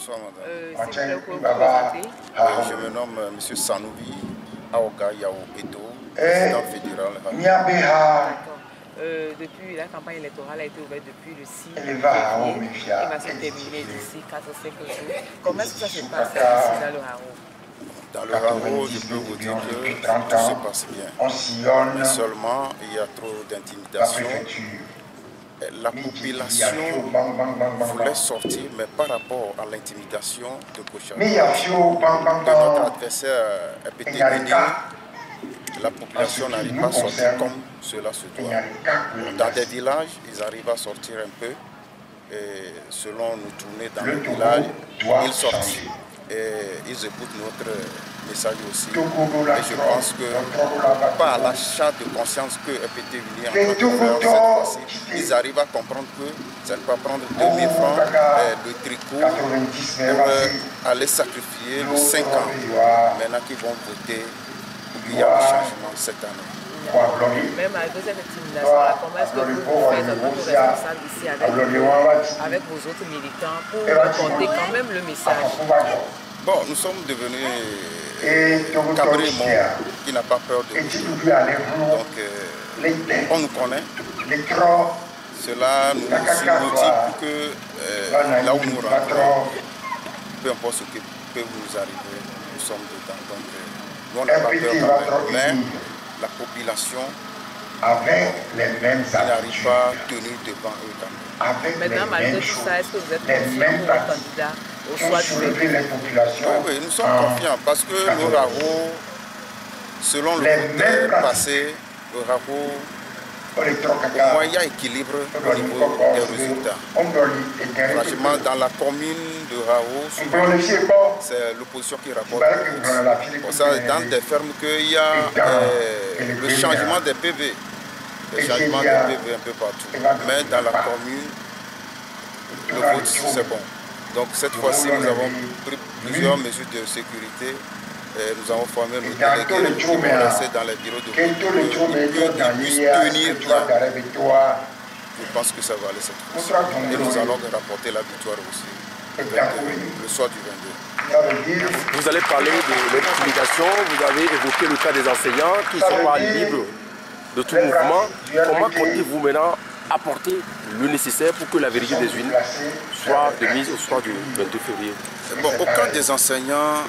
Bonsoir madame. S'il vous plaît, vous pouvez vous présenter. Je me nomme M. Sanouvi Aoka Yao Edo, président fédéral. D'accord. Depuis la campagne électorale a été ouverte depuis le 6 février et va se terminer d'ici 4 ou 5 jours. Comment est-ce que ça se passe ici dans le Haro? Dans le Haro, je peux vous dire que tout se passe bien. Mais seulement, il y a trop d'intimidation. La population voulait sortir, mais par rapport à l'intimidation de notre adversaire EPT, la population n'arrive pas à sortir comme cela se doit. Dans des villages, ils arrivent à sortir un peu. Et selon nous tourner dans le village, ils sortent. Et ils écoutent notre message aussi. Et je pense que par l'achat de conscience que EPT est en train de faire cette fois-ci, ils arrivent à comprendre que ça ne peut pas prendre 2000 francs de tricot pour aller sacrifier le 5 ans. Maintenant qu'ils vont voter, il y a un changement cette année. Même avec cette intimidation, comment est-ce que vous faites en tant que responsable ici avec vos autres militants pour apporter quand même le message? Bon, nous sommes devenus Cabrimon qui n'a pas peur de nous. Donc, on nous connaît. Cela nous motive que là où nous rentrons, peu importe ce qui peut nous arriver, nous sommes dedans. Donc, nous on n'a pas peur, mais la population n'arrive pas à tenir devant eux quand même. Maintenant, malgré tout ça, est-ce que vous êtes confiant pour le candidat au choix du Oui, nous sommes confiants parce que le Haro, selon le vote passé, le Haro, au moins il y a équilibre au niveau des résultats. Franchement, dans la commune de Haro, c'est l'opposition qui rapporte le plus. Pour ça, dans des fermes qu'il y a le changement des PV. Le changement des PV un peu partout. Mais dans la commune, le vote, c'est bon. Donc cette fois-ci, nous avons pris plusieurs mesures de sécurité. Nous avons formé nos délégués qui vont rester dans les bureaux de vote pour qu'ils puissent tenir bien. Je pense que ça va aller cette fois-ci. Et nous allons rapporter la victoire aussi le soir du 22. Vous allez parler de l'intimidation, vous avez évoqué le cas des enseignants qui ne sont pas libres de tout mouvement. Comment comptez-vous maintenant apporter le nécessaire pour que la vérité des urnes soit de mise au soir du 22 février? Bon, au cas des enseignants,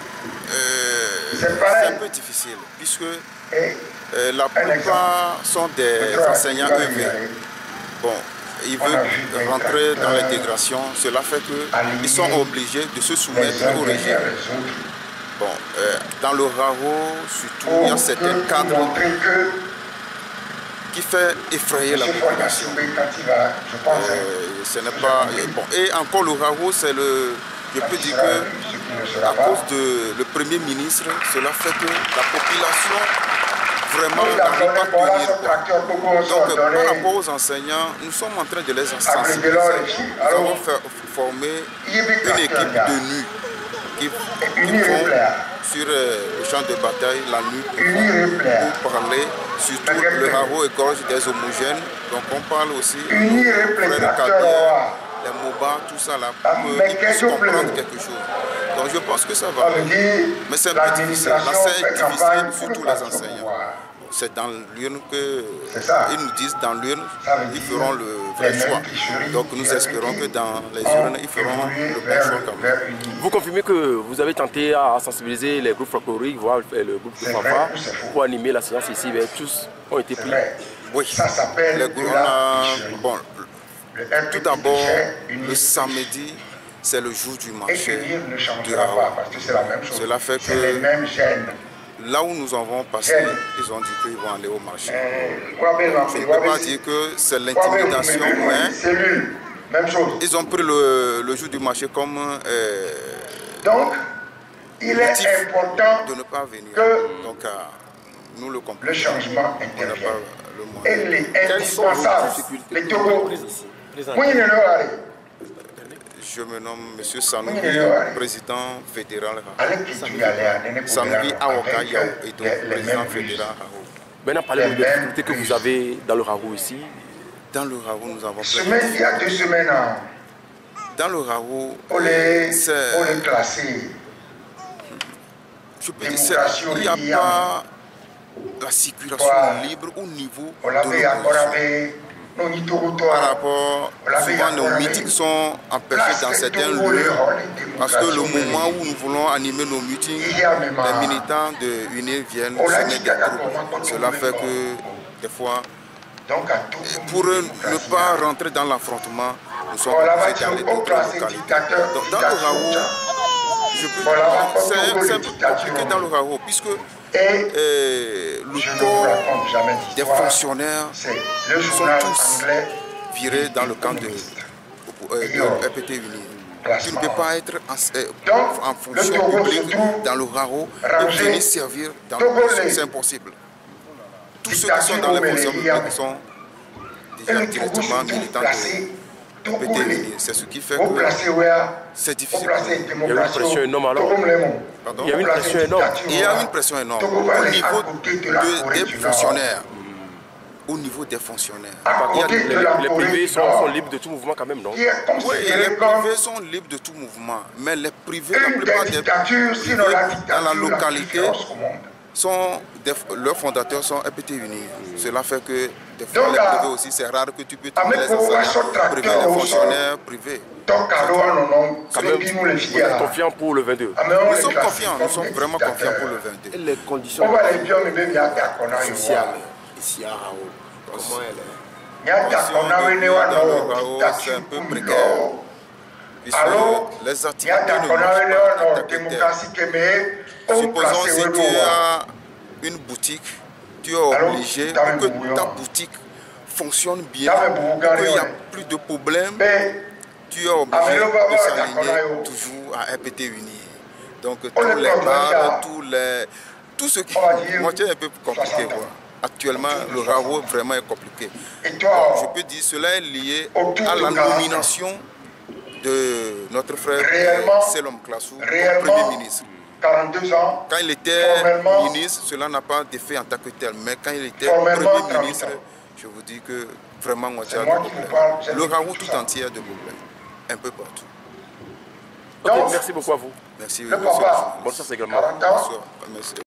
c'est un peu difficile, puisque la plupart sont des enseignants œuvrés. Bon, ils veulent rentrer dans l'intégration, cela fait qu'ils sont obligés de se soumettre au régime. Bon, dans le Haro, surtout, il y a certains cadres qui fait effrayer la population. Ce n'est pas bon. Et encore le Haro, c'est je peux dire que à cause de le Premier ministre, cela fait que la population vraiment n'arrive pas à tenir. Donc par rapport aux enseignants, nous sommes en train de les sensibiliser. Nous avons formé une équipe de nuit qui vont sur le champ de bataille la nuit pour parler. Surtout le Haro égorge des homogènes. Donc on parle aussi de frères Kabir, les MOBA, tout ça là, pour qu'ils puissent comprendre quelque chose. Donc je pense que ça va. Mais c'est un peu difficile. Là c'est difficile, surtout les enseignants. C'est dans l'urne qu'ils nous disent dans l'urne, ils feront le vrai choix. Donc nous espérons que dans les urnes, ils feront le bon choix quand même. Vous confirmez que vous avez tenté à sensibiliser les groupes folkloriques, voire le groupe de fanfare, pour animer la séance ici, mais tous ont été pris? Oui, les groupes, bon, tout d'abord, le samedi, c'est le jour du marché du Haro. Cela fait que là où nous avons passé, ils ont dit qu'ils vont aller au marché. Je ne peux pas dire que c'est l'intimidation, mais ils ont pris le jour du marché comme il est important de ne pas venir. Donc nous le comprenons. Le changement intervient. Et les indispensables, les Togo, je me nomme M. Sanouvi, président fédéral Sanouvi Aoka Yao Edo, président fédéral Haro. Maintenant, parlez-nous des difficultés que vous avez dans le Haro ici. Dans le Haro, nous avons il y a 2 semaines, Dans le Rao, je peux dire qu'il n'y a pas la circulation libre au niveau de l'opposition. Par rapport, souvent nos meetings sont empêchés dans certains lieux parce que le moment où nous voulons animer nos meetings, les militants de UNIR viennent semer des troubles. Cela fait que des fois, pour ne pas rentrer dans l'affrontement, nous sommes obligés d'aller d'autres localités. Donc, dans le Rao, je peux dire c'est un peu compliqué dans le Rao puisque le corps des fonctionnaires sont tous virés dans le camp de RPT Uni. Tu ne peux pas être en fonction publique dans le Rao et venir servir dans l'opposition, c'est impossible. Tous ceux qui sont dans les fonctions publiques sont déjà directement militants de RPT Uni. C'est ce qui fait que c'est difficile. Il y a une pression énorme alors. Pardon? Il y a une pression énorme. Il y a une pression énorme au niveau des fonctionnaires. Au niveau des fonctionnaires. Par contre, les privés sont libres de tout mouvement quand même, non? Oui, les privés sont libres de tout mouvement. Mais les privés, la plupart des privés dans la localité, leurs fondateurs sont RPT Uni. Cela fait que des fois les privés aussi, c'est rare que tu peux trouver les enseignants privés, les fonctionnaires privés. Quand même, vous êtes confiant pour le 22? Nous sommes confiants, nous sommes vraiment confiants pour le 22. Et les conditions sociales ici à Rao, comment elle est? C'est un peu précaire. Puisque les activités ne marchent pas. Supposons si tu as une boutique, tu es obligé pour que ta boutique fonctionne bien, pour qu'il n'y a plus de problèmes, tu es obligé de s'aligner toujours à RPT Uni. Donc tous les bars, tout ce qui est un peu compliqué. Quoi. Actuellement, le Rao vraiment est compliqué. Donc, je peux dire que cela est lié à la nomination de notre frère Selom Klassou comme Premier ministre. 42 ans, quand il était ministre, cela n'a pas d'effet en tant que tel. Mais quand il était Premier ministre, je vous dis que vraiment, on a des problèmes. Le Rao tout entier a des problèmes. Un peu partout. Ok, merci beaucoup à vous. Merci. Bonne chance également. Bonsoir. Merci.